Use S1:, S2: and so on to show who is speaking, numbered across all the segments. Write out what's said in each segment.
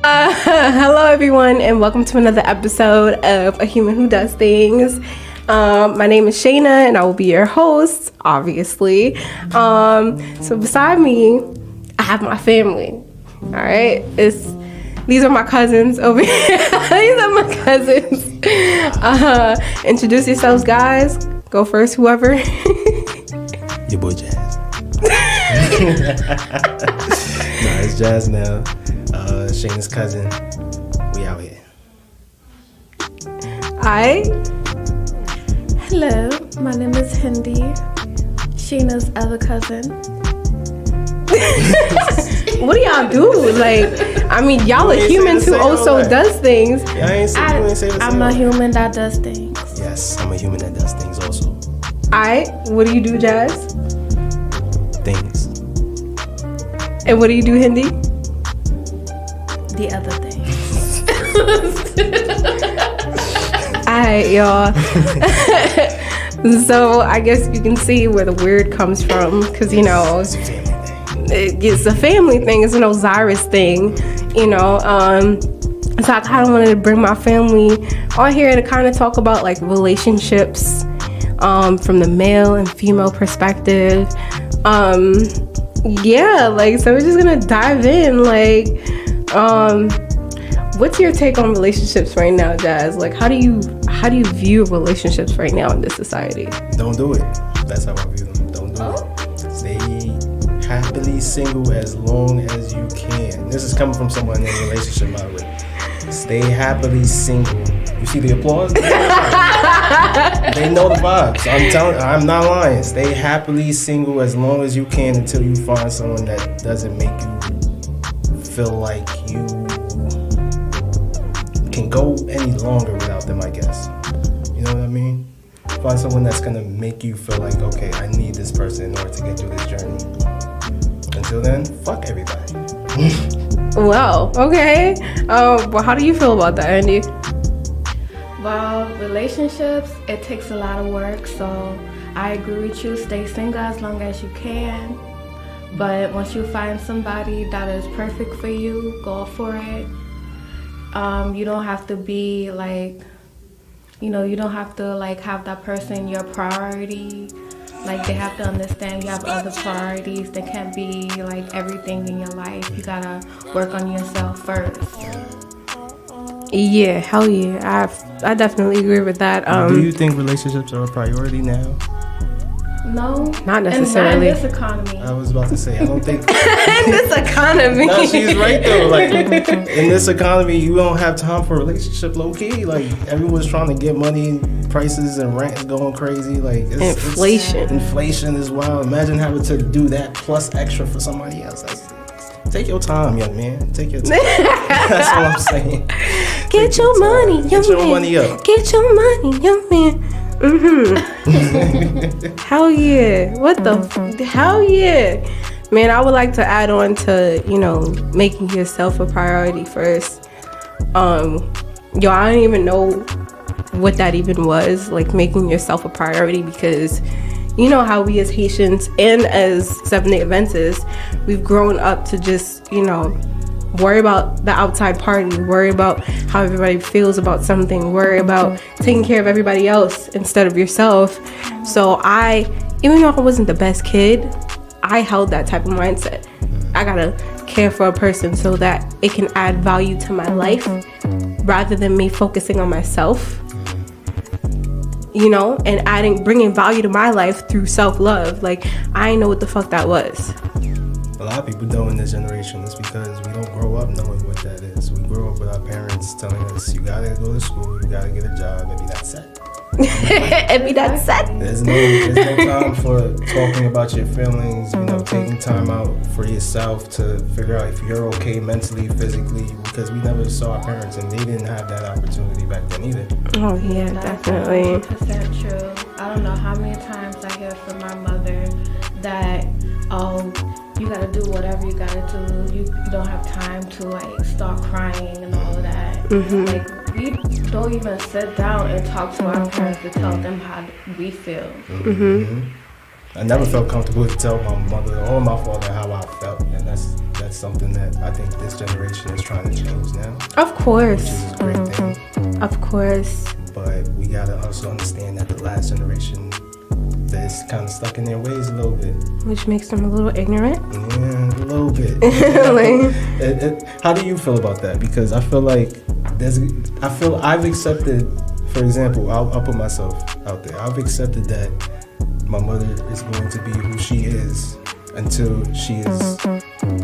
S1: Hello everyone and welcome to another episode of A Human Who Does Things. My name is Shayna and I will be your host, obviously. So beside me, I have my family. Alright, these are my cousins over here. These are my cousins. Introduce yourselves, guys. Go first, whoever.
S2: Your boy Jazz. Nah, it's Jazz now. Shayna's cousin. We out here.
S3: Hello, my name is Hindi, Shayna's other cousin.
S1: What do y'all do? Like, I mean, y'all are humans who also does things.
S2: Yeah, I ain't say the same.
S3: I'm a human that does things.
S2: Yes, I'm a human that does things also.
S1: What do you do, Jazz?
S2: Things.
S1: And what do you do, Hindi?
S3: The other thing.
S1: Alright, y'all. So I guess you can see where the word comes from, because
S2: It's a family thing.
S1: it's a family thing. It's an Osiris thing, So I kind of wanted to bring my family on here to kind of talk about like relationships, from the male and female perspective. So we're just gonna dive in. What's your take on relationships right now, Jazz? Like, how do you view relationships right now in this society?
S2: Don't do it. That's how I view them. Don't do it. Stay happily single as long as you can. This is coming from someone in a relationship, by the way. Stay happily single. You see the applause? They know the vibes. I'm not lying. Stay happily single as long as you can until you find someone that doesn't make you feel like you can go any longer without them, I guess. You know what I mean? Find someone that's gonna make you feel like, okay, I need this person in order to get through this journey. Until then, fuck everybody.
S1: Wow. Okay. Well, how do you feel about that, Andy?
S3: Well, relationships, it takes a lot of work, so I agree with you. Stay single as long as you can. But once you find somebody that is perfect for you, go for it. You don't have to be like, you don't have to like have that person your priority. Like, they have to understand you have other priorities. They can't be like everything in your life. You gotta work on yourself first.
S1: Yeah, hell yeah. I definitely agree with that.
S2: Do you think relationships are a priority now?
S3: No,
S1: not necessarily.
S3: In this economy.
S2: I was about to say, I don't think.
S1: In this economy.
S2: No, she's right though. Like, in this economy, you don't have time for a relationship, low key. Like, everyone's trying to get money, prices and rent is going crazy. Like, inflation is wild. Imagine having to do that plus extra for somebody else. Like, take your time, young man. Take your time. That's all I'm saying.
S1: Get your money, young man.
S2: Get your money up.
S1: Get your money, young man. Hell yeah. What the hell yeah. Man, I would like to add on to, making yourself a priority first. I don't even know what that even was, like making yourself a priority, because you know how we as Haitians and as 7-Day Adventists, we've grown up to just, worry about the outside party, worry about how everybody feels about something, worry about taking care of everybody else instead of yourself. So even though I wasn't the best kid, I held that type of mindset. I gotta care for a person so that it can add value to my life rather than me focusing on myself, and bringing value to my life through self-love. Like, I didn't know what the fuck that was.
S2: A lot of people don't in this generation. It's because we don't grow up knowing what that is. We grow up with our parents telling us, you gotta go to school, you gotta get a job, maybe that's it. There's no time for talking about your feelings, taking time out for yourself to figure out if you're okay mentally, physically, because we never saw our parents and they didn't have that opportunity back then either.
S1: Oh yeah, definitely.
S3: 100% true. I don't know how many times I hear from my mother that, you gotta do whatever you gotta do. You don't have time to like start crying and all of that. Like, we don't even sit down and talk to our parents to tell them how we feel.
S2: I never felt comfortable to tell my mother or my father how I felt, and that's that's something that I think this generation is trying to change now.
S1: Of course.
S2: Which is a great thing.
S1: Of course.
S2: But we gotta also understand that the last generation is kind of stuck in their ways a little bit.
S1: Which makes them a little ignorant.
S2: Yeah, a little bit.
S1: Like,
S2: how do you feel about that? Because I feel like I've accepted, for example, I'll put myself out there. I've accepted that my mother is going to be who she is until she is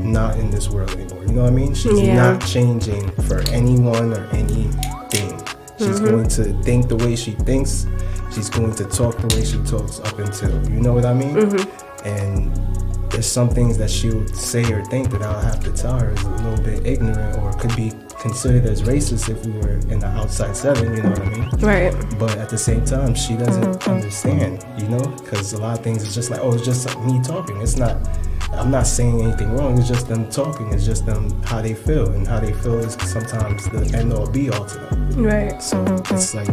S2: not in this world anymore. You know what I mean? She's not changing for anyone or anything. She's going to think the way she thinks. She's going to talk the way she talks up until, you know what I mean? And there's some things that she'll say or think that I'll have to tell her is a little bit ignorant or could be considered as racist if we were in the outside setting, you know what I mean?
S1: right.
S2: But at the same time, she doesn't understand, you know? Because a lot of things is just like, oh, it's just me talking. It's not, I'm not saying anything wrong. It's just them talking. It's just them, how they feel. And how they feel is sometimes the end all be all to them.
S1: Right.
S2: So it's like,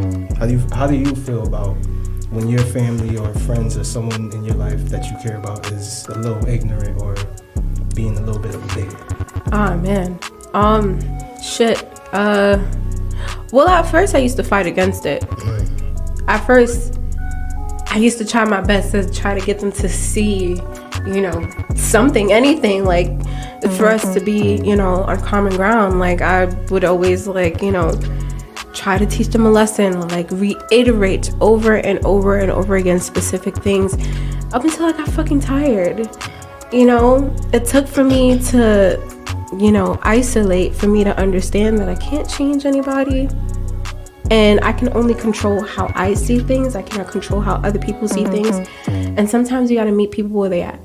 S2: how do you feel about when your family or friends or someone in your life that you care about is a little ignorant or being a little bit of a bigot?
S1: Oh, man. Shit. Well, at first I used to fight against it.
S2: Right.
S1: At first, I used to try my best to try to get them to see, you know, something, anything, like, for us to be, you know, on common ground. Like, I would always, like, you know, try to teach them a lesson, like, reiterate over and over and over again specific things up until I got fucking tired. You know, it took for me to, you know, isolate, for me to understand that I can't change anybody. And I can only control how I see things. I cannot control how other people see things. And sometimes you gotta meet people where they at.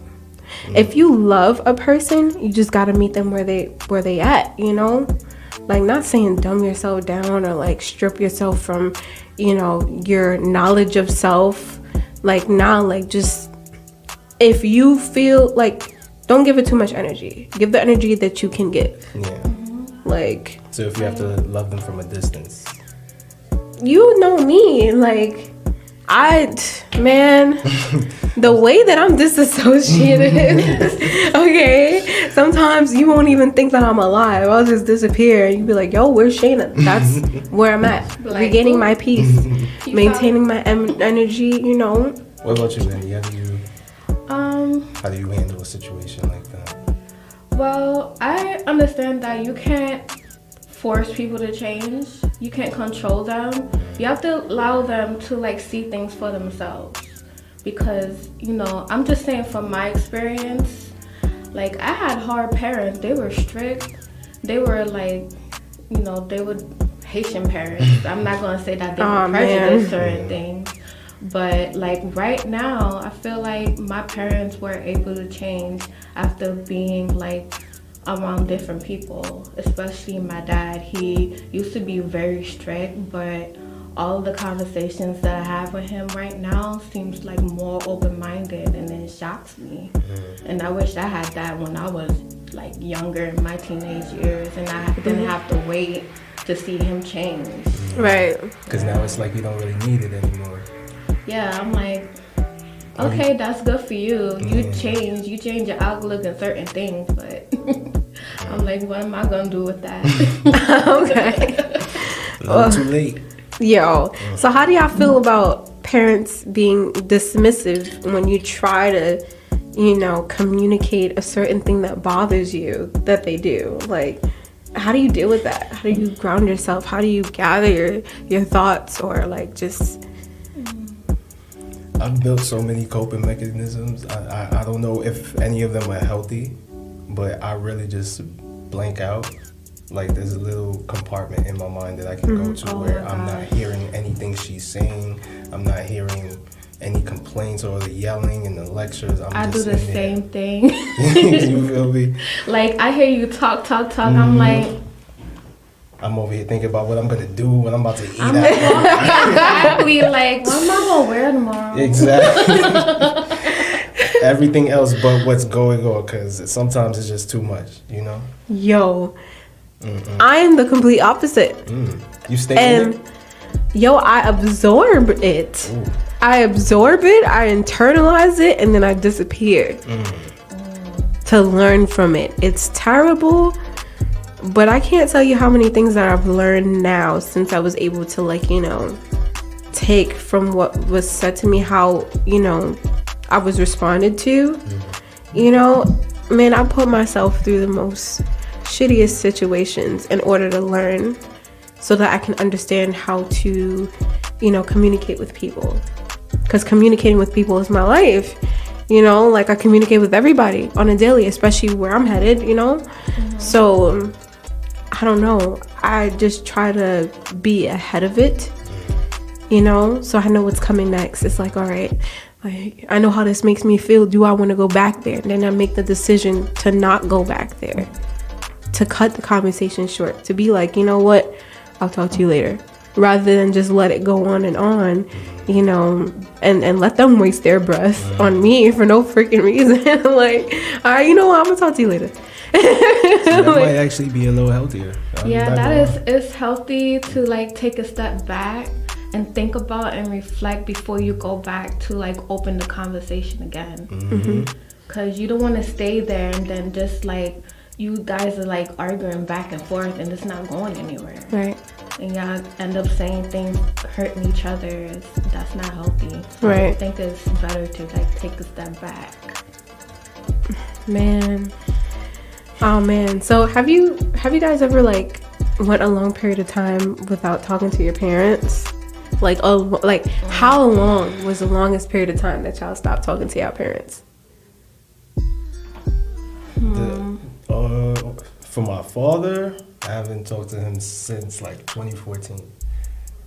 S1: If you love a person, you just gotta meet them where they at, you know? Like, not saying dumb yourself down or like strip yourself from, you know, your knowledge of self. Like, nah, like, just, if you feel like, don't give it too much energy. Give the energy that you can give.
S2: Yeah.
S1: Like,
S2: So if you have to love them from a distance.
S1: you know me, like, man, the way that I'm disassociated, okay, sometimes you won't even think that I'm alive. I'll just disappear and you'll be like, yo, where's Shayna? That's where I'm at.
S3: Like,
S1: regaining my peace, maintaining my energy, you know.
S2: What about you, Andy? How do you handle a situation like that?
S3: Well, I understand that you can't force people to change. You can't control them. You have to allow them to, like, see things for themselves. Because, you know, I'm just saying from my experience, like, I had hard parents. They were strict. They were, like, you know, they were Haitian parents. I'm not going to say that they were prejudiced or anything. But, like, right now, I feel like my parents were able to change after being, like, around different people, especially my dad. He used to be very strict, but all the conversations that I have with him right now seems like more open-minded, and it shocks me. And I wish I had that when I was, like, younger in my teenage years, and I didn't have to wait to see him change.
S1: Right.
S2: Because now it's like you don't really need it anymore.
S3: Yeah, I'm like, okay, that's good for you. You change your outlook on certain things, but I'm like, what am I gonna do with that?
S1: Okay.
S2: A little too late.
S1: Yo, so how do y'all feel about parents being dismissive when you try to, you know, communicate a certain thing that bothers you that they do? Like, how do you deal with that? How do you ground yourself? How do you gather your thoughts, or like just...
S2: I've built so many coping mechanisms. I don't know if any of them are healthy, but I really just blank out. Like, there's a little compartment in my mind that I can go to where I'm not hearing anything she's saying. I'm not hearing any complaints or the yelling and the lectures.
S3: I do the same thing.
S2: You feel me?
S3: Like, I hear you talk. I'm like...
S2: I'm over here thinking about what I'm going to do, what I'm about to eat.
S3: Exactly. Like, what am I going to wear tomorrow?
S2: Exactly. Everything else but what's going on, because sometimes it's just too much, you know?
S1: Yo, I am the complete opposite.
S2: You stay in it?
S1: Yo, I absorb it.
S2: Ooh.
S1: I absorb it, I internalize it, and then I disappear. to learn from it. It's terrible, but I can't tell you how many things that I've learned now since I was able to, like, you know, take from what was said to me, how, you know, I was responded to. You know, man, I put myself through the most shittiest situations in order to learn so that I can understand how to, you know, communicate with people. Because communicating with people is my life. You know, like, I communicate with everybody on a daily, especially where I'm headed, you know. So I don't know, I just try to be ahead of it, you know, so I know what's coming next. It's like, all right, like, I know how this makes me feel. Do I want to go back there? And then I make the decision to not go back there, to cut the conversation short, to be like, you know what, I'll talk to you later, rather than just let it go on, you know, and let them waste their breath on me for no freaking reason. Like, all right, you know what, I'm gonna talk to you later.
S2: So that might actually be a little healthier.
S3: Yeah, that is, it's healthy to, like, take a step back and think about and reflect before you go back to, like, open the conversation again. Because you don't want to stay there and then just, like, you guys are, like, arguing back and forth and it's not going anywhere.
S1: Right.
S3: And y'all end up saying things, hurting each other. That's not healthy.
S1: Right.
S3: I think it's better to, like, take a step back.
S1: Man. Oh man. So have you guys ever, like, went a long period of time without talking to your parents? Like, oh, like, how long was the longest period of time that y'all stopped talking to your parents?
S2: For my father, I haven't talked to him since, like, 2014.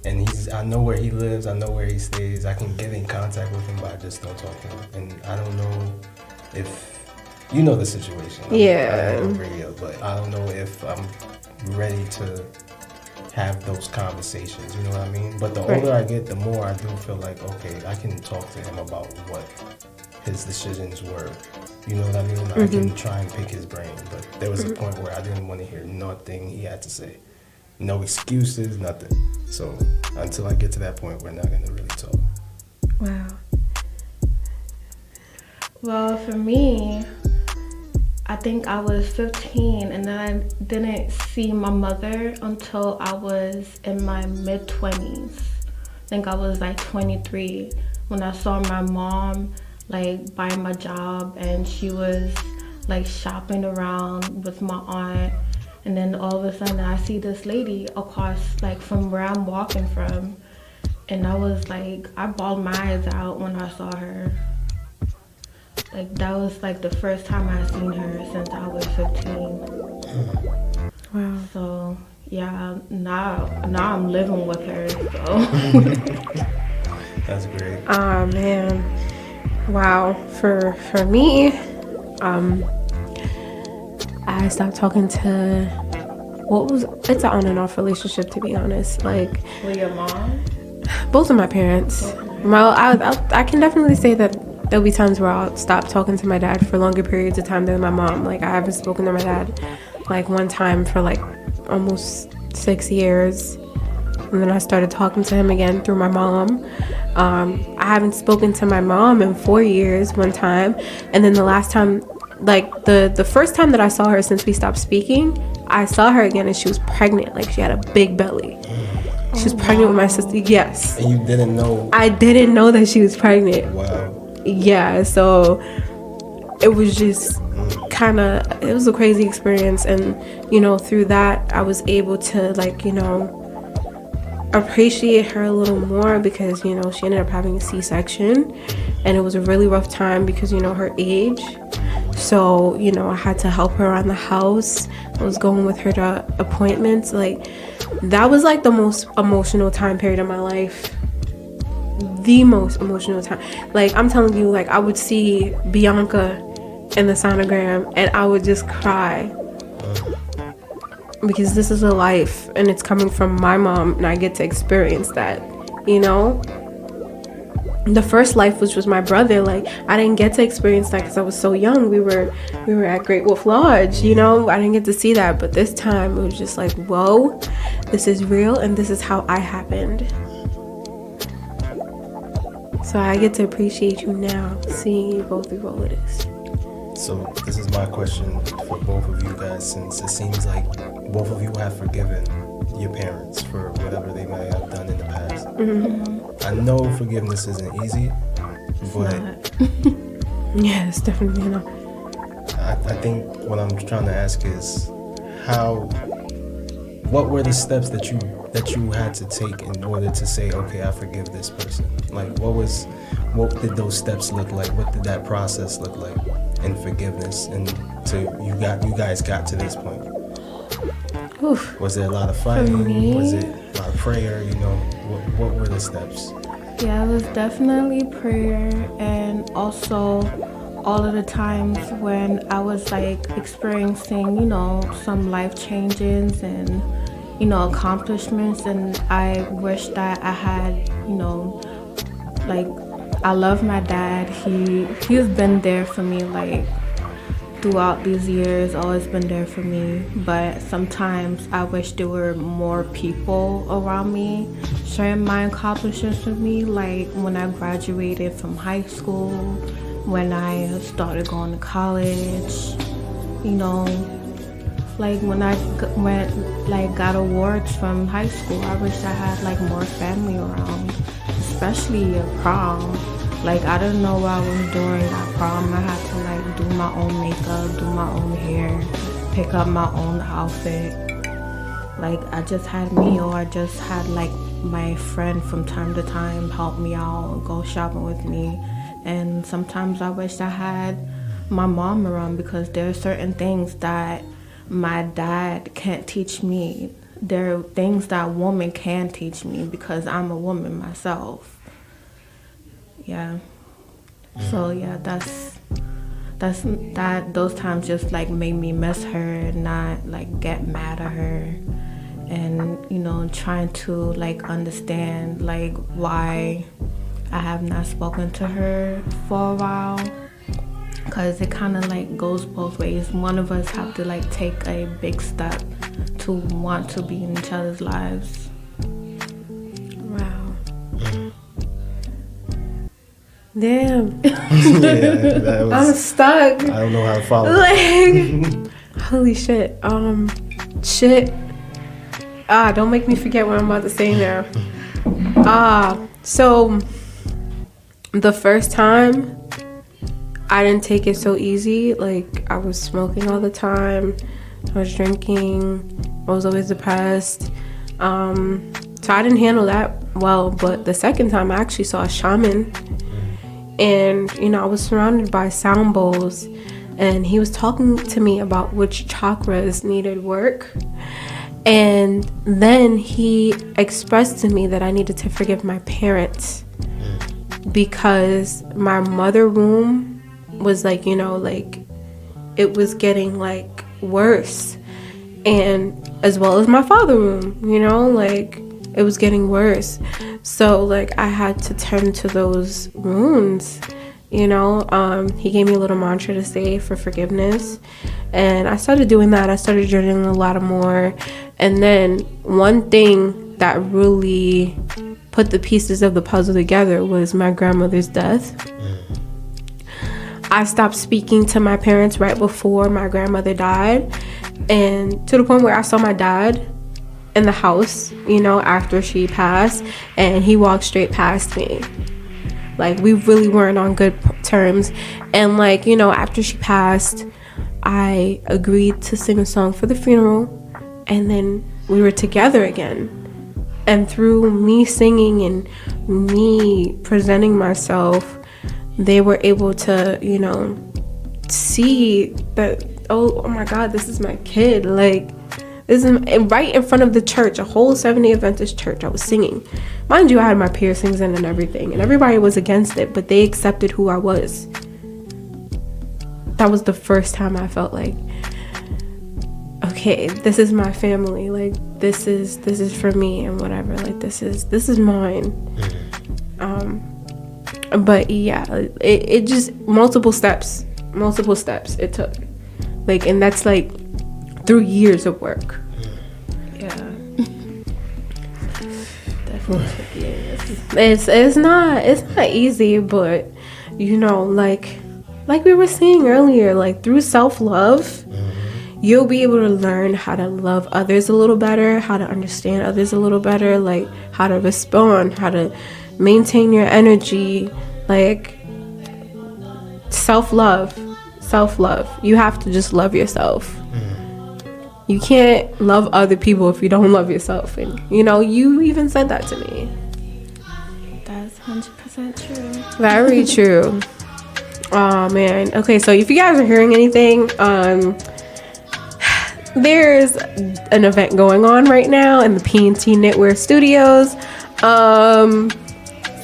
S2: And I know where he lives, I know where he stays. I can get in contact with him, but I just don't talk to him. And I don't know if, you know the situation.
S1: Yeah.
S2: I'm on radio, but I don't know if I'm ready to have those conversations, you know what I mean? But the older I get, the more I do feel like, okay, I can talk to him about what his decisions were. You know what I mean? I can try and pick his brain, but there was a point where I didn't want to hear nothing he had to say. No excuses, nothing. So until I get to that point, we're not going to really talk.
S1: Wow.
S3: Well, for me, I think I was 15 and then I didn't see my mother until I was in my mid-20s. I think I was like 23 when I saw my mom, like, by my job, and she was, like, shopping around with my aunt. And then all of a sudden I see this lady across, like, from where I'm walking from. And I was like, I bawled my eyes out when I saw her. Like, that was, like, the first time I seen her since I was 15.
S1: Wow.
S3: So, yeah, now I'm living with her, so.
S2: That's great.
S1: Oh, man. Wow. For me, I stopped talking to, it's an on and off relationship, to be honest. Like,
S3: With your mom?
S1: both of my parents. Well, I can definitely say that there'll be times where I'll stop talking to my dad for longer periods of time than my mom. Like, I haven't spoken to my dad, like, one time for, like, almost 6 years. And then I started talking to him again through my mom. I haven't spoken to my mom in 4 years one time. And then the last time, like, the first time that I saw her since we stopped speaking, I saw her again and she was pregnant. Like, she had a big belly. She was pregnant with my sister. Yes.
S2: And you didn't know?
S1: I didn't know that she was pregnant.
S2: Wow.
S1: Yeah, so it was just kind of, it was a crazy experience. And, you know, through that, I was able to, like, you know, appreciate her a little more because, you know, she ended up having a C-section and it was a really rough time because, you know, her age. So, you know, I had to help her around the house. I was going with her to appointments. Like, that was, like, the most emotional time period of my life. The most emotional time. Like, I'm telling you, like, I would see Bianca in the sonogram and I would just cry because this is a life and it's coming from my mom and I get to experience that, you know. The first life was just my brother. Like, I didn't get to experience that because I was so young. We were at Great Wolf Lodge, you know. I didn't get to see that, but this time it was just like, whoa, this is real and this is how I happened. So I get to appreciate you now, seeing you go through all of this.
S2: So this is my question for both of you guys, since it seems like both of you have forgiven your parents for whatever they may have done in the past. I know forgiveness isn't easy, but
S1: Yeah, it's definitely not.
S2: I think what I'm trying to ask is what were the steps that you had to take in order to say, okay, I forgive this person? Like, what did those steps look like? What did that process look like in forgiveness? And you guys got to this point.
S1: Oof.
S2: Was there a lot of fighting? Was it a lot of prayer? You know, what were the steps?
S3: Yeah, it was definitely prayer, and also all of the times when I was like experiencing, you know, some life changes and, you know, accomplishments, and I wish that I had, you know, like, I love my dad. He's been there for me, like, throughout these years, always been there for me. But sometimes I wish there were more people around me sharing my accomplishments with me, like when I graduated from high school, when I started going to college, you know, like when I got awards from high school. I wish I had like more family around, especially at prom. Like, I didn't know what I was doing at prom. I had to like do my own makeup, do my own hair, pick up my own outfit. Like, I just had me, or I just had like my friend from time to time help me out, go shopping with me. And sometimes I wish I had my mom around, because there are certain things that my dad can't teach me. There are things that a woman can teach me because I'm a woman myself. Yeah. So yeah, those times just like made me miss her and not like get mad at her, and you know, trying to like understand like why I have not spoken to her for a while, because it kind of like goes both ways. One of us have to like take a big step to want to be in each other's lives.
S1: Wow. Damn.
S2: Yeah,
S1: I'm stuck.
S2: I don't know how to follow.
S1: Like, holy shit. Shit. Don't make me forget what I'm about to say now. So the first time, I didn't take it so easy. Like, I was smoking all the time. I was drinking. I was always depressed. So I didn't handle that well. But the second time, I actually saw a shaman. And, you know, I was surrounded by sound bowls. And he was talking to me about which chakras needed work. And then he expressed to me that I needed to forgive my parents, because my mother womb was like, you know, like it was getting like worse, and as well as my father womb, you know, like it was getting worse. So like I had to turn to those wounds, you know. He gave me a little mantra to say for forgiveness, and I started doing that. I started journaling a lot more. And then one thing that really put the pieces of the puzzle together was my grandmother's death. I stopped speaking to my parents right before my grandmother died, and to the point where I saw my dad in the house, you know, after she passed, and he walked straight past me. Like, we really weren't on good terms. And like, you know, after she passed, I agreed to sing a song for the funeral, and then we were together again. And through me singing and me presenting myself, they were able to, you know, see that, oh my God, this is my kid. Like, this is right in front of the church, a whole Seventh-day Adventist church. I was singing. Mind you, I had my piercings in and everything, and everybody was against it, but they accepted who I was. That was the first time I felt like, okay, this is my family. Like, this is for me and whatever. Like, this is mine. But yeah, it just multiple steps it took. Like, and that's like through years of work. Yeah. Definitely took years. It's not easy, but you know, like like we were saying earlier, like through self-love, you'll be able to learn how to love others a little better, how to understand others a little better, like how to respond, how to maintain your energy, like self-love. You have to just love yourself. You can't love other people if you don't love yourself. And you even said that to me.
S3: That's 100% true.
S1: Very true. Oh man. Okay, so if you guys are hearing anything, there's an event going on right now in the PNT Knitwear Studios.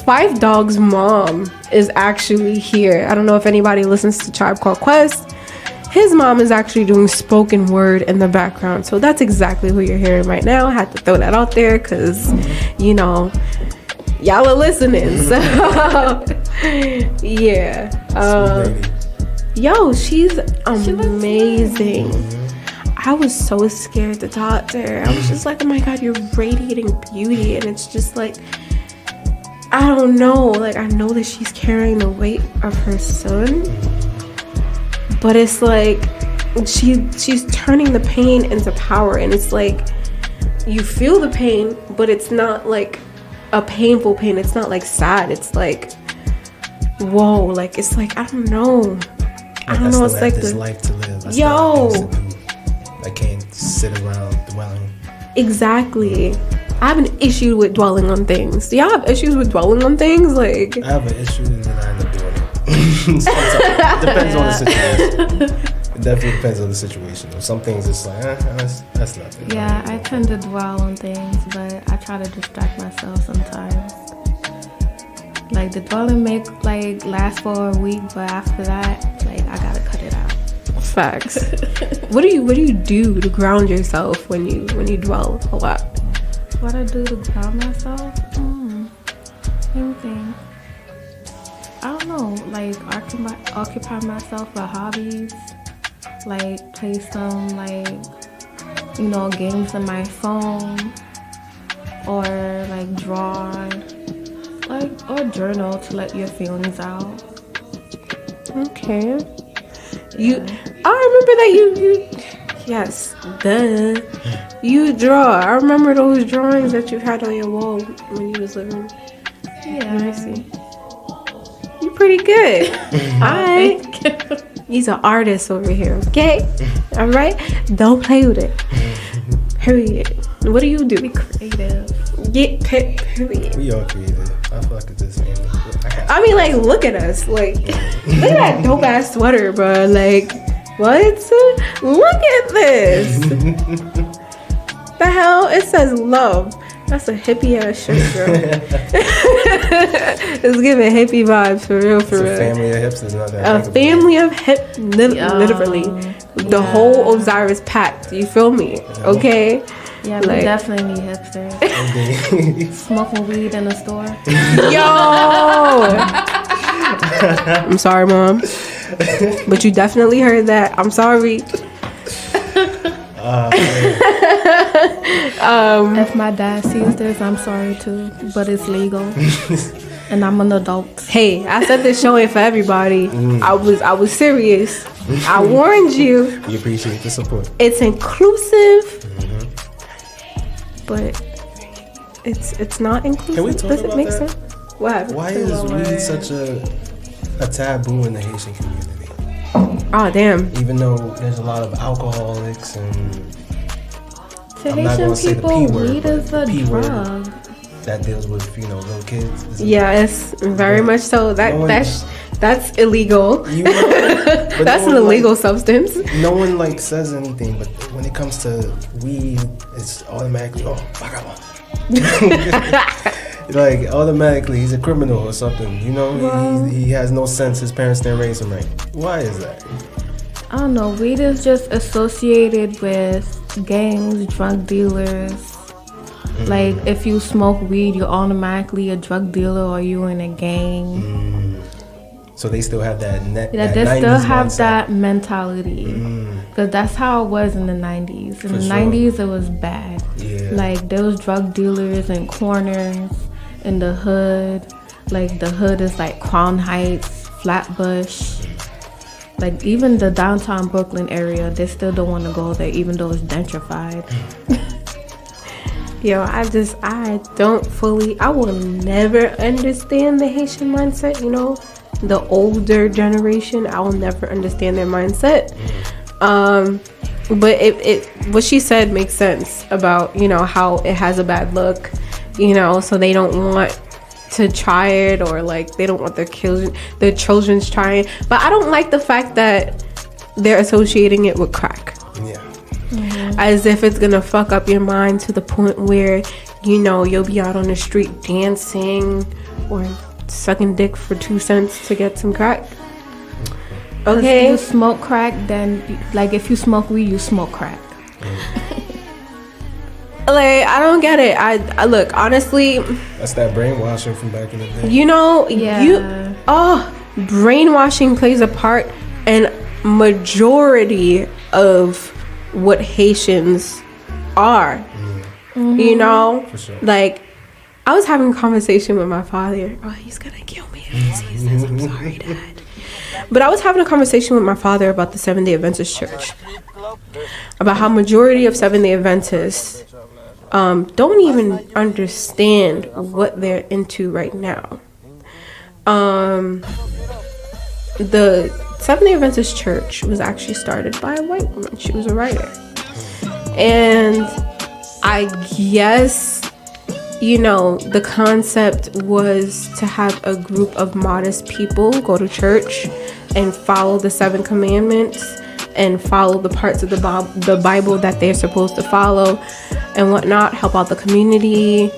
S1: Five Dog's mom is actually here. I don't know if anybody listens to Tribe Called Quest. His mom is actually doing spoken word in the background. So that's exactly who you're hearing right now. I had to throw that out there because, y'all are listening. So, yeah. She's amazing. I was so scared to talk to her. I was just like, oh my God, you're radiating beauty. And it's just like, I don't know. Like, I know that she's carrying the weight of her son. But it's like she's turning the pain into power, and it's like you feel the pain, but it's not like a painful pain. It's not like sad. It's like, whoa, like it's like I don't know. It's like
S2: this life to live. I can't sit around dwelling.
S1: Exactly. I have an issue with dwelling on things. Do y'all have issues with dwelling on things? Like
S2: I have an issue, and then I end up doing it. It depends on the situation. It definitely depends on the situation. Some things it's like, that's nothing.
S3: Yeah, I tend to dwell on things, but I try to distract myself sometimes. Like the dwelling may like last for a week, but after that, like I gotta cut it out.
S1: Facts. What do you do to ground yourself when you dwell a lot?
S3: What I do to ground myself? Anything. I don't know, like occupy myself with hobbies, like play some games on my phone, or like draw, or journal to let your feelings out.
S1: Okay. I remember that you draw. I remember those drawings that you had on your wall when you was living.
S3: Yeah.
S1: I see. You're pretty good. Alright. He's an artist over here, okay? Alright? Don't play with it. Period. What do you do?
S3: Be creative.
S1: Get period.
S2: We are creative. I feel like it's this.
S1: I mean, like, look at us. Like, look at that dope ass sweater, bro. Like, what? Look at this. The hell? It says love. That's a hippie ass shirt, girl. It's giving hippie vibes for real.
S2: It's a family of hipsters, not that.
S1: A family of literally. The whole Osiris pack. You feel me? Okay.
S3: Yeah, we definitely need hipsters. Smoking weed in the store.
S1: Yo! I'm sorry, Mom. But you definitely heard that. I'm sorry.
S3: If my dad sees this, I'm sorry too, but it's legal, and I'm an adult.
S1: Hey, I said this show ain't for everybody. I was serious. I warned you.
S2: We appreciate the support.
S1: It's inclusive, but it's not inclusive.
S2: Can we talk
S1: Does
S2: about
S1: it make
S2: that?
S1: sense? What happened?
S2: Why is weed such a taboo in the Haitian community?
S1: Oh damn!
S2: Even though there's a lot of alcoholics and
S3: To
S2: I'm not
S3: Haitian
S2: gonna say the
S3: people,
S2: P word,
S3: weed
S2: but
S3: is
S2: the
S3: a
S2: P word.
S3: drug.
S2: That deals with little kids.
S1: Yes, very much so. That's illegal. That's an illegal substance.
S2: No one says anything, but when it comes to weed, it's automatically vagabond. Automatically he's a criminal or something. He has no sense. His parents didn't raise him right. Why is that?
S3: I don't know. Weed is just associated with gangs, drug dealers. Like if you smoke weed, you're automatically a drug dealer or you in a gang.
S2: So they still have that
S3: they still have that mentality. Because that's how it was in the 90s. In the 90s, it was bad.
S2: Yeah.
S3: Like there was drug dealers in corners, in the hood. Like the hood is like Crown Heights, Flatbush. Like even the downtown Brooklyn area, they still don't want to go there, even though it's gentrified.
S1: Yo, I will never understand the Haitian mindset, you know, the older generation. I will never understand their mindset. But what she said makes sense about, you know, how it has a bad look, you know, so they don't want to try it, or like they don't want their children's trying. But I don't like the fact that they're associating it with crack.
S2: Yeah.
S1: As if it's gonna fuck up your mind to the point where, you know, you'll be out on the street dancing or sucking dick for 2 cents to get some crack. Okay.
S3: If you smoke crack, then like if you smoke weed, you smoke crack.
S1: Like, I don't get it. I look, honestly,
S2: That's that brainwashing from back in the day.
S1: you know,
S3: Yeah.
S1: brainwashing plays a part in majority of what Haitians are. You know,
S2: For sure.
S1: like I was having a conversation with my father. Oh, he's gonna kill me if he sees this. I'm sorry, Dad. But I was having a conversation with my father about the Seventh-day Adventist Church, about how majority of Seventh-day Adventists don't even understand what they're into right now. The Seventh-day Adventist Church was actually started by a white woman. She was a writer. And I guess, you know, the concept was to have a group of modest people go to church and follow the 7 commandments and follow the parts of the Bible that they're supposed to follow and whatnot, help out the community.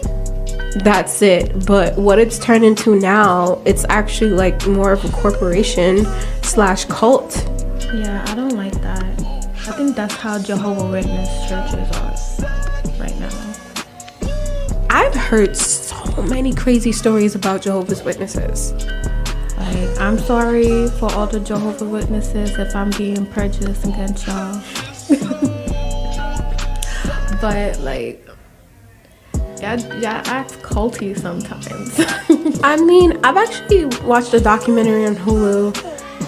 S1: That's it. But what it's turned into now, it's actually like more of a corporation / cult.
S3: Yeah, I don't like that. I think that's how Jehovah's Witness churches are right now.
S1: I've heard so many crazy stories about Jehovah's Witnesses.
S3: Like, I'm sorry for all the Jehovah's Witnesses if I'm being prejudiced against y'all. But like, yeah, act culty sometimes.
S1: I mean, I've actually watched a documentary on Hulu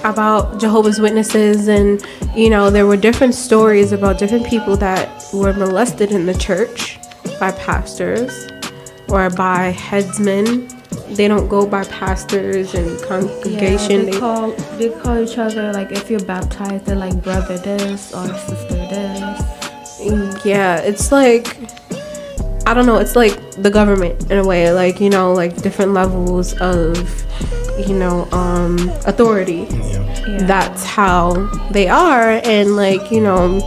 S1: about Jehovah's Witnesses, and you know, there were different stories about different people that were molested in the church by pastors or by headsmen. They don't go by pastors and congregation.
S3: Yeah, they call each other, like if you're baptized, they're like brother this or sister this.
S1: Yeah, it's like, I don't know, it's like the government in a way, like, you know, like different levels of, you know, authority.
S3: Yeah.
S1: That's how they are. And like, you know,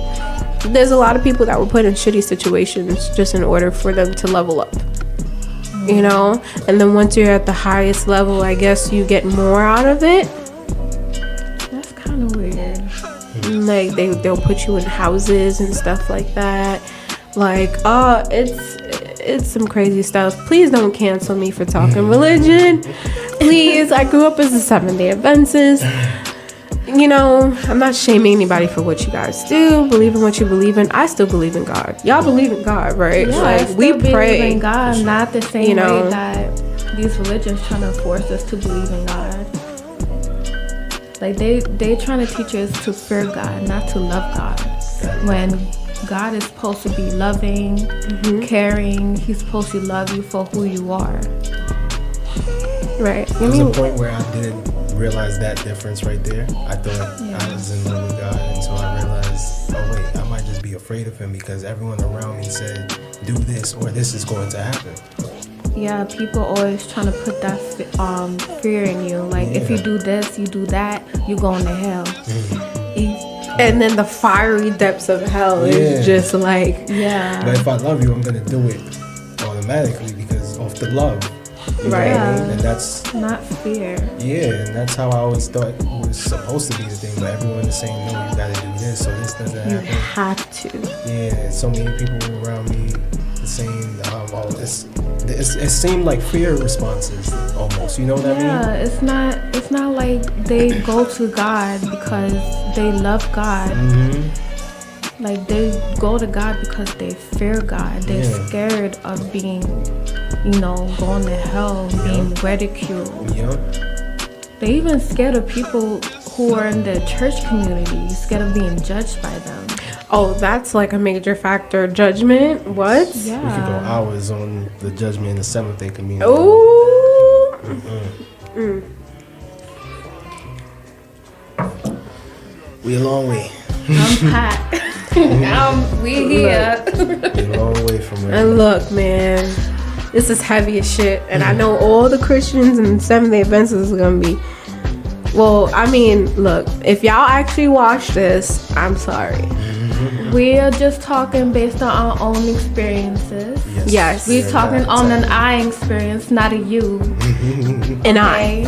S1: there's a lot of people that were put in shitty situations just in order for them to level up, you know. And then once you're at the highest level, I guess you get more out of it.
S3: That's kind of weird.
S1: Like they'll put you in houses and stuff like that. Like, it's some crazy stuff. Please don't cancel me for talking religion. Please, I grew up as a Seventh-day Adventist. You know, I'm not shaming anybody for what you guys do. Believe in what you believe in. I still believe in God. Y'all believe in God, right?
S3: Yeah,
S1: like we pray.
S3: believe in God, not the same
S1: You know.
S3: way that these religions trying to force us to believe in God. Like they trying to teach us to fear God, not to love God. When God is supposed to be loving, caring. He's supposed to love you for who you are.
S1: Right.
S2: There was a point where I didn't realize that difference right there. I thought I was in love with God until I realized, oh wait, I might just be afraid of him because everyone around me said, do this or this is going to happen.
S3: Yeah, people always trying to put that fear in you. Like, if you do this, you do that, you going to hell.
S1: And then the fiery depths of hell is just like,
S3: Yeah.
S2: But if I love you, I'm going to do it automatically because of the love. You know what I mean? And that's
S3: not fear.
S2: Yeah, and that's how I always thought it was supposed to be the thing. But everyone is saying, no, you got to do this, so this doesn't happen.
S1: you have to.
S2: Yeah, so many people around me saying, oh, it seemed like fear responses almost. You know what I mean?
S3: Yeah, it's not like they go to God because they love God. Like, they go to God because they fear God. They're scared of being, you know, going to hell, being ridiculed.
S2: Yep.
S3: They even scared of people who are in the church community scared of being judged by them.
S1: Oh, that's like a major factor. Judgment? What?
S3: Yeah.
S2: We could go hours on the judgment in the Seventh-day community.
S1: Ooh.
S2: We a long way.
S3: I'm Pat. We here.
S2: We a long way from where.
S1: And look, man, this is heavy as shit. And I know all the Christians and Seventh-day Adventists is gonna be. Well, I mean, look, if y'all actually watch this, I'm sorry.
S3: We are just talking based on our own experiences.
S1: Yes.
S3: We're talking on an I experience, not a you.
S1: And I.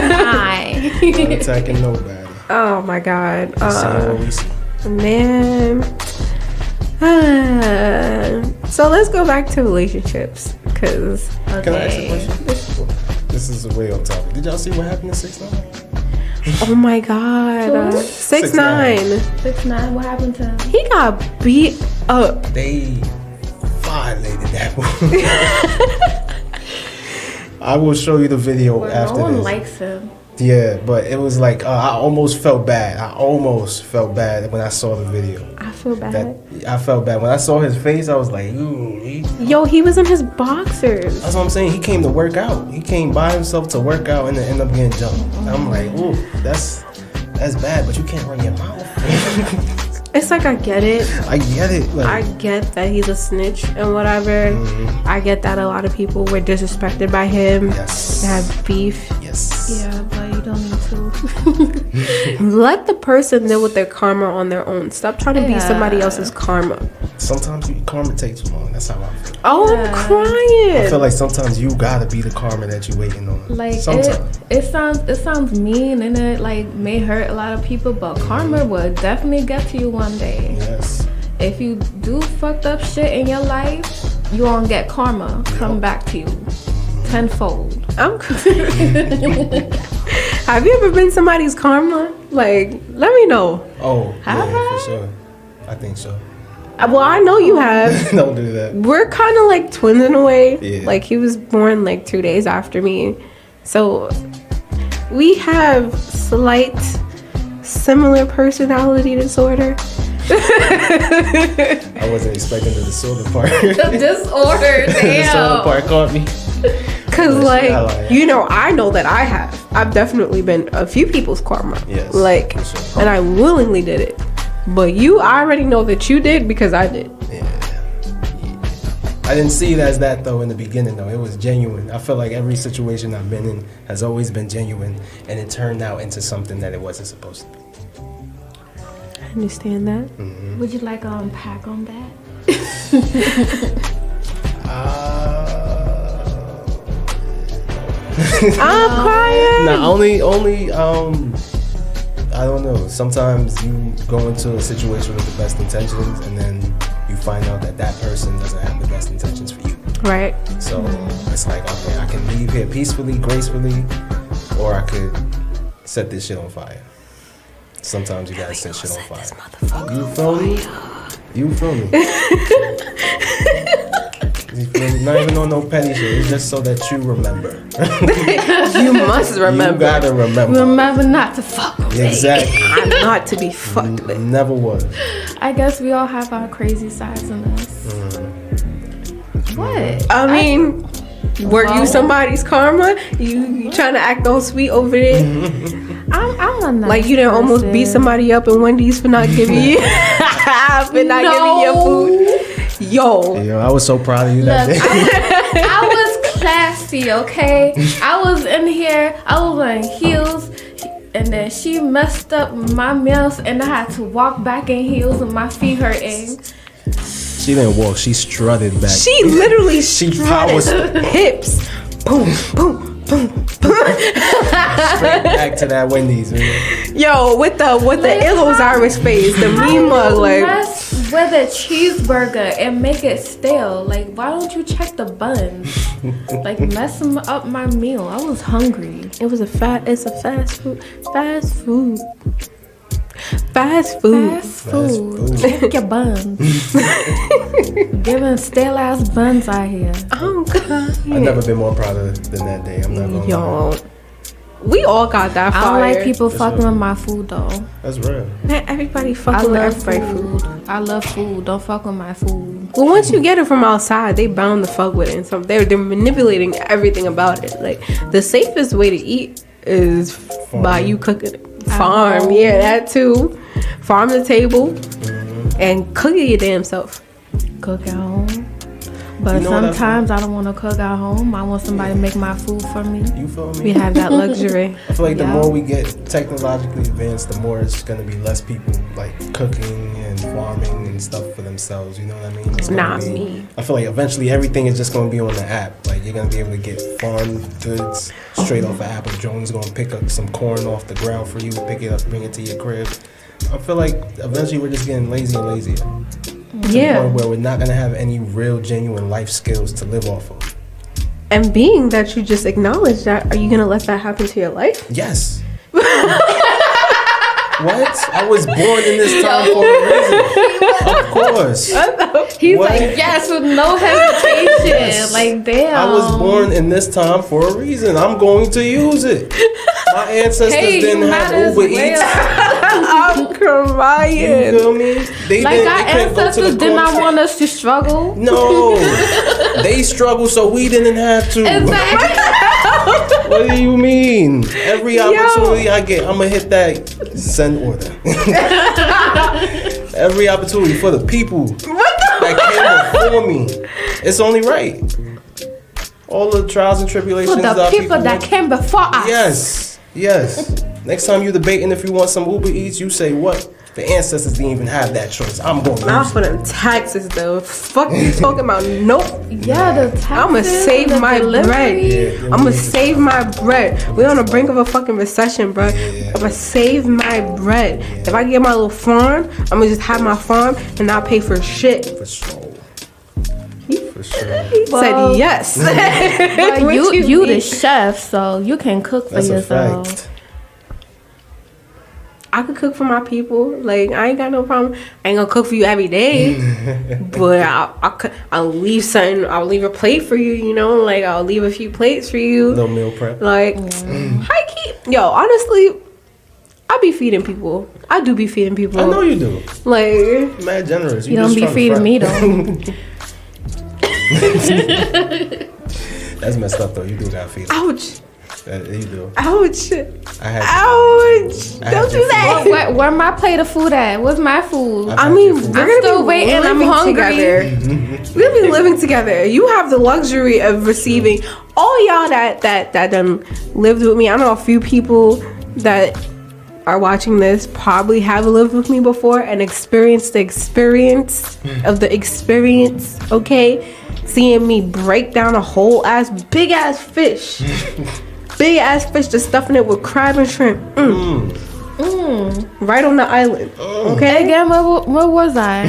S2: Not attacking nobody.
S1: Oh my God.
S2: Saying what we see.
S1: Man. So let's go back to relationships. Because.
S2: Can I ask a question? This is way off topic. Did y'all see what happened to 6ix9ine?
S1: Oh my God. 6ix9ine.
S3: 6ix9ine, what happened to him?
S1: He got beat up.
S2: They violated that one. I will show you the video
S3: Well,
S2: after
S3: no one
S2: this.
S3: likes him.
S2: Yeah, but it was like I almost felt bad. I almost felt bad when I saw the video.
S1: I feel bad.
S2: I felt bad when I saw his face. I was like, ooh.
S1: Yo, he was in his boxers.
S2: That's what I'm saying. He came to work out. He came by himself to work out and then end up getting jumped. I'm like, ooh, that's bad. But you can't run your mouth.
S1: It's like, I get it.
S2: I get it. Like,
S1: I get that he's a snitch and whatever. I get that a lot of people were disrespected by him.
S2: Yes.
S1: They have beef.
S2: Yes.
S3: Yeah, but you don't need to.
S1: Let the person deal with their karma on their own. Stop trying to be somebody else's karma.
S2: Sometimes karma takes too long. That's how I feel.
S1: Oh,
S3: Yeah.
S1: I'm crying.
S2: I feel like sometimes you gotta be the karma that you're waiting on.
S3: Like
S2: sometimes.
S3: it sounds mean and it like may hurt a lot of people, but karma will definitely get to you one day.
S2: Yes.
S3: If you do fucked up shit in your life, you gonna get karma come back to you tenfold.
S1: I'm crying. Have you ever been somebody's karma? Like, let me know.
S2: Oh,
S3: Have
S2: yeah,
S3: I?
S2: for sure. I think so.
S1: Well, I know you have.
S2: Don't do that.
S1: We're kind of like twins in a way.
S2: Yeah.
S1: Like, he was born like 2 days after me. So, we have slight similar personality disorder.
S2: I wasn't expecting the disorder part.
S3: Disorder,
S2: The disorder part caught me.
S1: Cause
S2: But she
S1: like,
S2: like-
S1: you know, I know that I have. I've definitely been a few people's karma.
S2: Yes,
S1: Like,
S2: for sure.
S1: and I willingly did it. But you, I already know that you did because I did.
S2: Yeah. I didn't see it as that though in the beginning though. It was genuine. I feel like every situation I've been in has always been genuine, and it turned out into something that it wasn't supposed to be.
S1: I understand that.
S3: Would you like to unpack on that?
S1: I'm crying.
S2: Nah, only I don't know. Sometimes you go into a situation with the best intentions, and then you find out that that person doesn't have the best intentions for you.
S1: Right.
S2: So it's like, okay, I can leave here peacefully, gracefully, or I could set this shit on fire. Sometimes you gotta set shit on fire. You feel me? You feel me? You feel me? Not even on no petty shit. It's just so that you remember.
S1: You must remember.
S2: You gotta remember.
S3: Remember not to fuck with me.
S2: Exactly.
S1: I'm not to be fucked with.
S2: Never was.
S3: I guess we all have our crazy sides in us. What?
S1: I mean, were you somebody's karma? You trying to act all sweet over there?
S3: I'm a nice
S1: Like you didn't almost
S3: person.
S1: beat somebody up in Wendy's for not giving you for not giving you your food. Yo,
S2: Yo, I was so proud of you that
S3: Look,
S2: day.
S3: I was classy, okay? I was in here, I was wearing heels, and then she messed up my meals, and I had to walk back in heels with my feet hurting.
S2: She didn't walk. She strutted back.
S1: she literally
S2: She
S1: strutted hips. Boom, boom, boom, boom.
S2: Straight back to that Wendy's, man.
S1: Yo, with the Illo Irish face, the mean mug, like.
S3: Mess with a cheeseburger and make it stale. Like, why don't you check the buns? Like, mess up my meal. I was hungry.
S1: It's a fast food. Fast food.
S3: Fast food. Check your buns. Giving stale ass buns out here.
S1: I'm crying.
S2: I've never been more proud of than that day. I'm not gonna lie.
S1: Yo, we all got that fire.
S3: I don't like people
S2: That's
S3: fucking
S2: real.
S3: with my food though.
S2: That's real.
S1: Man, everybody
S3: I
S1: fucking with
S3: love
S1: everybody food.
S3: I love food. Don't fuck with my food.
S1: Well, once you get it from outside, they bound to fuck with it. And so they're manipulating everything about it. Like the safest way to eat is by you cooking it. Farm, yeah, that too. Farm to table and cook it your damn self.
S3: Cook at home. But
S2: You know what I
S3: sometimes I don't want to cook at home. I want somebody to make my food for me.
S2: You feel me?
S1: We have that luxury.
S2: I feel like the
S3: Yeah.
S2: more we get technologically advanced, the more it's gonna be less people like cooking and farming and stuff for themselves. You know what I mean? It's gonna
S1: Not
S2: be-
S1: me.
S2: I feel like eventually everything is just gonna be on the app. Like you're gonna be able to get farm goods straight off the app. A drone's gonna pick up some corn off the ground for you, pick it up, bring it to your crib. I feel like eventually we're just getting lazy and lazier. To the
S1: Yeah.
S2: point where we're not gonna have any real genuine life skills to live off of.
S1: And being that you just acknowledge that, are you gonna let that happen to your life?
S2: Yes. What? I was born in this time for a reason. Of course.
S3: He's
S2: What?
S3: like, yes, with no hesitation.
S2: Yes.
S3: Like, damn.
S2: I was born in this time for a reason. I'm going to use it. My ancestors
S3: Hey,
S2: didn't
S3: you
S2: have
S3: might as
S2: Uber Eats.
S1: I'm
S2: You
S1: crying.
S2: feel me? They
S3: Like,
S2: didn't,
S3: our
S2: they couldn't go to
S3: ancestors
S2: the
S3: did not
S2: grocery-
S3: want us to struggle.
S2: No. They struggled so we didn't have to.
S3: Exactly.
S2: What do you mean? Every opportunity I get, I'm gonna hit that send order. Every opportunity for the people that came before me. It's only right. All the trials and tribulations
S3: For the
S2: that
S3: people that
S2: went-
S3: came before us.
S2: Yes, yes. Next time you debating if you want some Uber Eats, you say what? The ancestors didn't even have that choice. I'm going to
S1: Not
S2: use
S1: for
S2: it.
S1: them taxes though. Fuck you talking about? Nope.
S3: Yeah, the taxes,
S1: I'ma save
S3: the
S1: my
S3: delivery.
S1: bread.
S2: Yeah,
S1: I'ma save my bread. We're on the brink of a fucking recession, bro. I'ma save my bread. If I get my little farm, I'ma just have my farm and not pay for shit.
S2: For sure. For sure.
S3: Well,
S1: Said yes.
S3: But
S1: What
S3: you the
S1: mean?
S3: chef, so you can cook for
S2: That's a
S3: yourself.
S2: fact.
S1: I could cook for my people. Like I ain't got no problem. I ain't gonna cook for you every day, but I'll leave something. I'll leave a plate for you. You know, like I'll leave a few plates for you.
S2: Little meal prep.
S1: Like high key, yo. Honestly, I be feeding people. I do be feeding people.
S2: I know you do.
S1: Like
S2: Mad generous.
S3: You don't
S2: just
S3: be
S2: trying to
S3: feeding
S2: front.
S3: me though.
S2: That's messed up though. You do got feed.
S1: ouch,
S2: You do.
S1: ouch,
S2: I had.
S1: ouch.
S2: I
S1: Don't
S2: had your
S1: do that.
S3: Where my plate of food at? Where's my food?
S2: I've
S1: I
S2: had
S1: mean,
S2: your
S1: we're
S2: food.
S1: gonna
S3: still
S1: be
S3: waiting, I'm
S1: living
S3: hungry.
S1: together. We're gonna be living together. You have the luxury of receiving all y'all that done lived with me. I know a few people that are watching this probably have lived with me before and experienced the experience of the experience. Okay, seeing me break down a whole big ass fish. Big ass fish, just stuffing it with crab and shrimp. Right on the island. Okay?
S3: Again, where was I?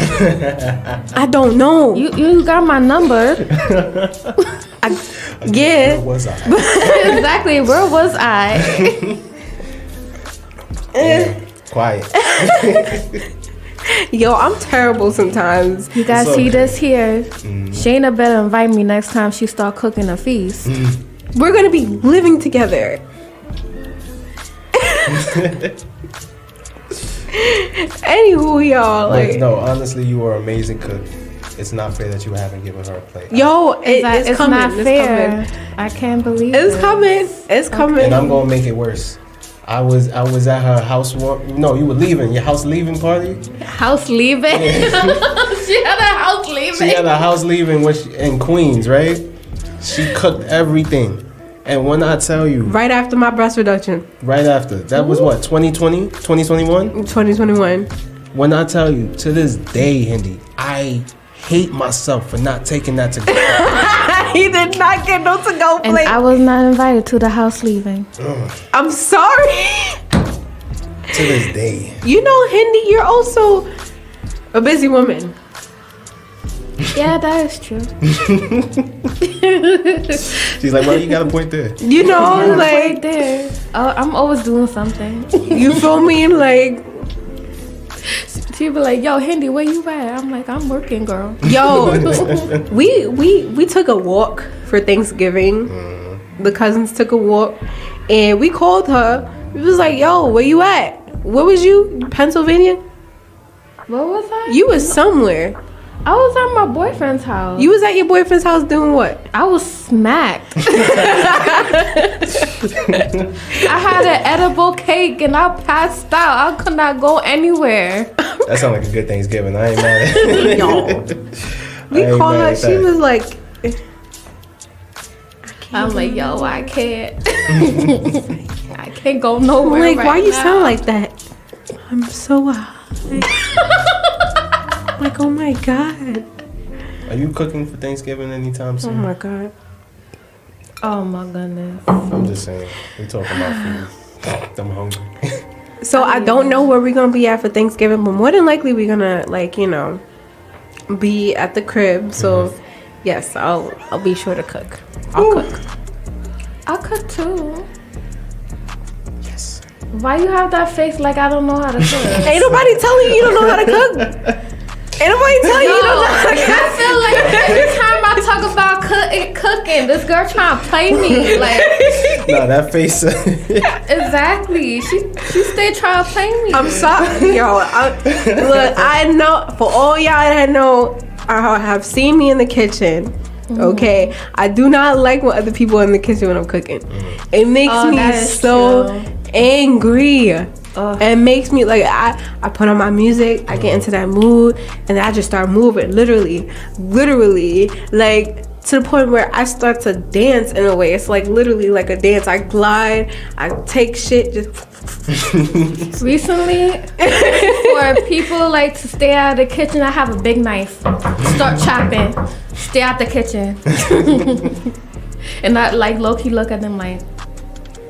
S1: I don't know.
S3: You got my number.
S1: Yeah.
S2: Where was I?
S3: Exactly. Where was I?
S2: Yeah. Quiet.
S1: Yo, I'm terrible sometimes.
S3: You guys
S2: It's
S3: see
S2: okay.
S3: this here? Shayna better invite me next time she start cooking a feast.
S1: We're gonna be living together. Anywho, y'all,
S2: But
S1: like,
S2: no, honestly, you are an amazing cook. It's not fair that you haven't given her a plate.
S1: yo, it's
S3: It's
S1: coming.
S3: not
S1: It's
S3: fair.
S1: coming.
S3: I can't believe
S1: It's
S3: it.
S1: coming. It's coming.
S2: And I'm gonna make it worse. I was at her house. No, you were leaving your house leaving party.
S3: House leaving. She had a house leaving.
S2: She had a house leaving in Queens, right? She cooked everything, and when I tell you,
S1: Right after my breast reduction,
S2: right after that was what 2020, 2021.
S1: 2021.
S2: When I tell you, to this day, Hindi, I hate myself for not taking that to go.
S1: He did not get no to-go
S3: And
S1: plate.
S3: I was not invited to the house leaving.
S1: I'm sorry.
S2: To this day.
S1: You know, Hindi, you're also a busy woman.
S3: Yeah, that is true.
S2: She's like, well, you got a point there.
S1: You know,
S3: Right
S1: like,
S3: there. Oh, I'm always doing something.
S1: you feel me? Like,
S3: She be like, "Yo, Hindi, where you at?" I'm like, "I'm working, girl."
S1: yo, we took a walk for Thanksgiving. The cousins took a walk, and we called her. We was like, yo, where you at? Where was you? Pennsylvania?
S3: What was I?
S1: You was somewhere.
S3: I was at my boyfriend's house.
S1: You was at your boyfriend's house doing what?
S3: I was smacked. I had an edible cake and I passed out. I could not go anywhere.
S2: That sounds like a good Thanksgiving. I ain't mad at it.
S1: Yo. We
S2: I ain't
S1: called
S2: mad
S1: her.
S2: at
S1: She
S2: that.
S1: was like,
S3: I'm like, yo, I can't. I can't go nowhere.
S1: I'm like,
S3: right
S1: why you
S3: now.
S1: sound like that? I'm so high. Like, oh my God.
S2: Are you cooking for Thanksgiving anytime
S1: Oh
S2: soon?
S1: my God.
S3: Oh my goodness.
S2: I'm just saying. We talking about food. I'm hungry.
S1: So I don't know where we're gonna be at for Thanksgiving, but more than likely we're gonna, like, you know, be at the crib. So yes, I'll be sure to cook. I'll cook.
S3: I could too.
S2: Yes.
S3: Why you have that face like I don't know how to cook?
S1: Ain't nobody telling you don't know how to cook. Ain't nobody telling you don't know how to
S3: I
S1: cook.
S3: feel like every time I talk about cooking, this girl trying to play me. Like,
S2: Nah, that face.
S3: exactly. She stay trying to play me.
S1: I'm sorry, yo. Look, I know for all y'all that know, have seen me in the kitchen. Okay, I do not like when other people are in the kitchen when I'm cooking. It makes
S3: Oh,
S1: me
S3: that is
S1: so
S3: true.
S1: angry. It makes me like I put on my music, I get into that mood, and I just start moving. Literally, like to the point where I start to dance in a way. It's like literally like a dance. I glide, I take shit, just.
S3: Recently, for people like to stay out of the kitchen, I have a big knife. Start chopping. Stay out the kitchen. And I like low key look at them like,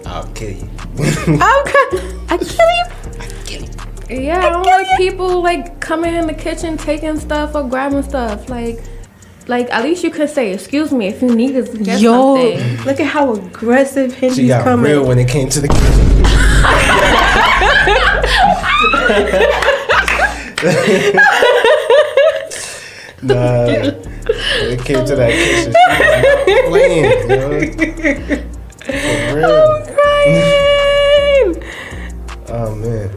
S2: I'll kill you.
S1: I kill you.
S3: yeah, I don't like people like coming in the kitchen taking stuff or grabbing stuff. Like at least you could say excuse me if you need to get
S1: Yo,
S3: something.
S1: look at how aggressive
S2: She
S1: Hindy's
S2: got
S1: coming.
S2: real when it came to the kitchen. Nah, when it came to that kitchen, she was not playing, yo. For real.
S1: Crying.
S2: Oh man.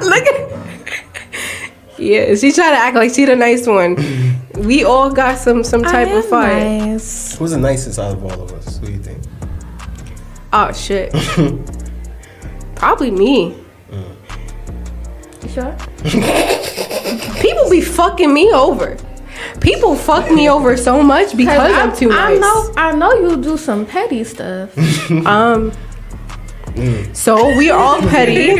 S1: Look at. Yeah, she trying to act like she the nice one. We all got some type of fight.
S3: Nice.
S2: Who's the nicest out of all of us? Who do you think?
S1: Oh shit. Probably me.
S3: You sure?
S1: People be fucking me over. People fuck me over so much because I'm too nice.
S3: I know you do some petty stuff.
S1: So we all petty,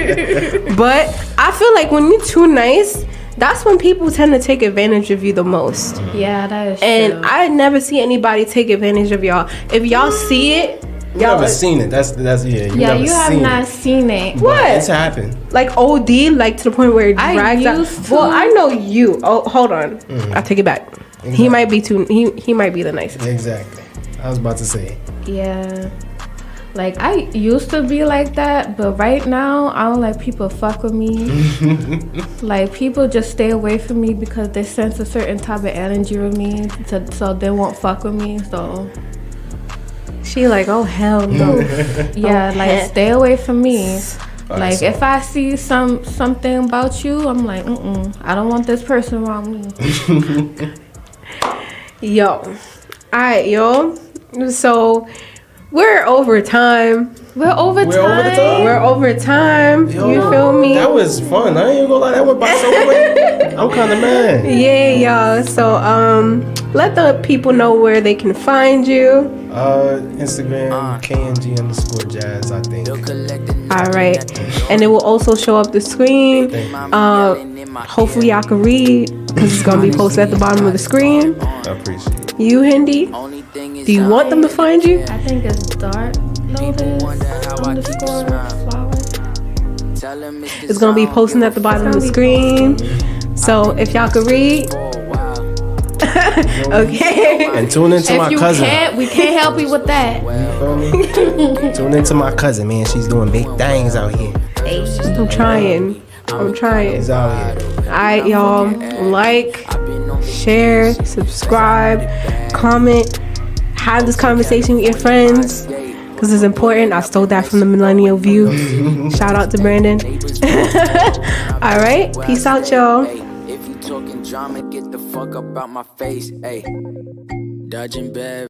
S1: but I feel like when you're too nice, that's when people tend to take advantage of you the most.
S3: Yeah, that is
S1: And
S3: true.
S1: I never see anybody take advantage of y'all. If y'all see it,
S2: You
S1: y'all
S2: never seen it. That's yeah.
S3: Yeah,
S2: never
S3: you have
S2: seen
S3: not
S2: it.
S3: seen it.
S1: What?
S2: It's happened.
S1: like OD, like to the point where it
S3: I
S1: drags out.
S3: used to.
S1: Well, I know you. Oh, hold on. I take it back. He might be too. He might be the nicest.
S2: Exactly. I was about to say.
S3: Yeah. Like, I used to be like that, but right now, I don't like people fuck with me. Like, people just stay away from me because they sense a certain type of energy with me, so they won't fuck with me, so...
S1: She like, oh hell no.
S3: Yeah, like, stay away from me.
S2: Alright,
S3: Like,
S2: so-
S3: if I see something about you, I'm like, I don't want this person around me.
S1: Yo. Alright, yo. So we're over time.
S3: We're over
S2: We're over the time?
S1: We're over time.
S2: Yo,
S1: You feel me?
S2: That was fun. I ain't gonna lie, that went by so quick. I'm kind of mad.
S1: Yeah, y'all. So let the people know where they can find you.
S2: Instagram KNG_jazz, I think.
S1: All right, and it will also show up the screen. Hopefully y'all can read because it's gonna be posted at the bottom of the screen.
S2: I appreciate it.
S1: You, Hindi, do you want them to find you?
S3: I think it's dark lotus _flower.
S1: It's gonna be posted at the bottom of the screen. So if y'all can read, okay.
S2: And tune into my
S3: If you
S2: cousin.
S3: can't, we can't help you with that.
S2: You feel me? Tune into my cousin, man. She's doing big things out here.
S1: I'm trying.
S2: She's out here.
S1: Alright, y'all. Like, share, subscribe, comment, have this conversation with your friends. because it's important. I stole that from the Millennial View. Shout out to Brandon. All right, peace out, y'all.
S4: If you talking drama, get the fuck up out my face. Hey, dodging bad.